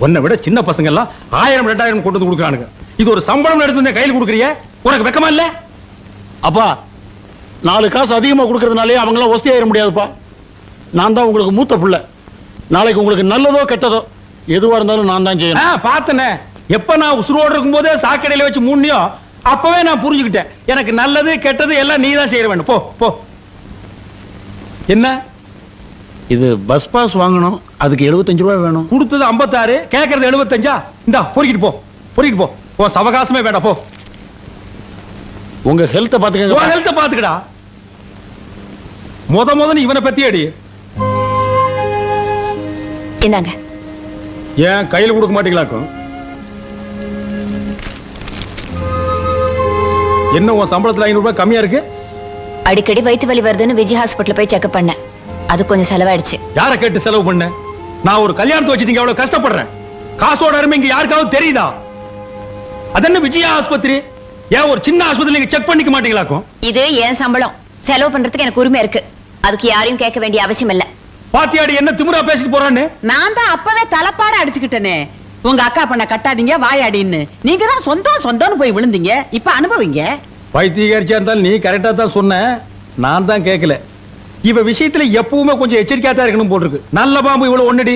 உன்னை விட சின்ன பசங்க எல்லாம் 1000 2000 கொண்டு வந்து கொடுக்குறானுங்க. இது ஒரு சம்பளம் எடுத்து வந்து கையில் கொடுக்குறிய, உனக்கு வெக்கமா இல்ல? அப்பா 4 காசு அதிகமா கொடுக்கறதுனாலே அவங்களாம் ஒஸ்தி ஆயிட முடியாதுப்பா. நான் தான் உங்களுக்கு மூத்த பிள்ளை. நாளைக்கு உங்களுக்கு நல்லதோ கெட்டதோ எதுவா இருந்தாலும் நான் தான் செய்யணும். பார்த்தனே, எப்ப நான் உசுரோடு இருக்கும் போதே சாக்கடையில வச்சு மூண்ணியோ அப்பவே நான் புரிஞ்சுக்கிட்டேன். எனக்கு நல்லது கெட்டது எல்லாம் நீ தான் செய்ய வேண்டும். போ போ. என்ன இது பஸ் பாஸ் வாங்கணும், அதுக்கு 75 ரூபாய் வேணும். கொடுத்தது 56, கேட்கறது 75. இந்தா பொறுக்கிட்டு போ, பொறுக்கிட்டு போ. போ, சவகாசமே வேண்டாம் போ. உங்க ஹெல்த்தை பாத்துக்கங்க. உன் ஹெல்த்தை பாத்துக்கடா. முதல்ல இவனை பத்தி அடி. என்னங்க? ஏன் கையில் கொடுக்க மாட்டீங்களாக்கும்? என்ன உன் சம்பளத்துல 500 ரூபாய் கம்மியா இருக்கு? அடிக்கடி வயிற்று வலி வருதுன்னு விஜய் ஹாஸ்பிட்டல் போய் செக்அப் பண்ணேன். அது கொஞ்சம் செலவாயிடுச்சு. யாரை கேட்டு செலவு பண்ண? நான் ஒரு கல்யாணத்தை வச்சுட்டீங்க, எவ்வளவு கஷ்டப்படுறேன். காசோட அருமை இங்க யாருக்காவது தெரியுதா? அதென்ன விஜயா ஆஸ்பத்திரி? ஏன் ஒரு சின்ன ஆஸ்பத்திரி நீங்க செக் பண்ணிக்க மாட்டீங்களாக்கும்? இது என் சம்பளம். செலவு பண்றதுக்கு எனக்கு உரிமை இருக்கு. அதுக்கு யாரையும் கேட்க வேண்டிய அவசியம் இல்ல. பாத்தியாடி என்ன திமிரா பேசிட்டு போறான்னு? நான் தான் அப்பவே தலைப்பாட அடிச்சுக்கிட்டேனே. உங்க அக்கா பண்ண கட்டாதீங்க வாயாடின்னு. நீங்க தான் சொந்தம் சொந்தம்னு போய் விழுந்தீங்க. இப்ப அனுபவிங்க. பைத்தியக்காரிச்சா இருந்தாலும் நீ கரெக்டா தான் சொன்ன, நான் தான் கேட்கல. இவ விஷயத்துல எப்பவுமே கொஞ்சம் எச்சரிக்கையா தான் இருக்கணும் போல் இருக்கு. நல்ல பாம்பு இவ்வளவு ஒண்ணுடி.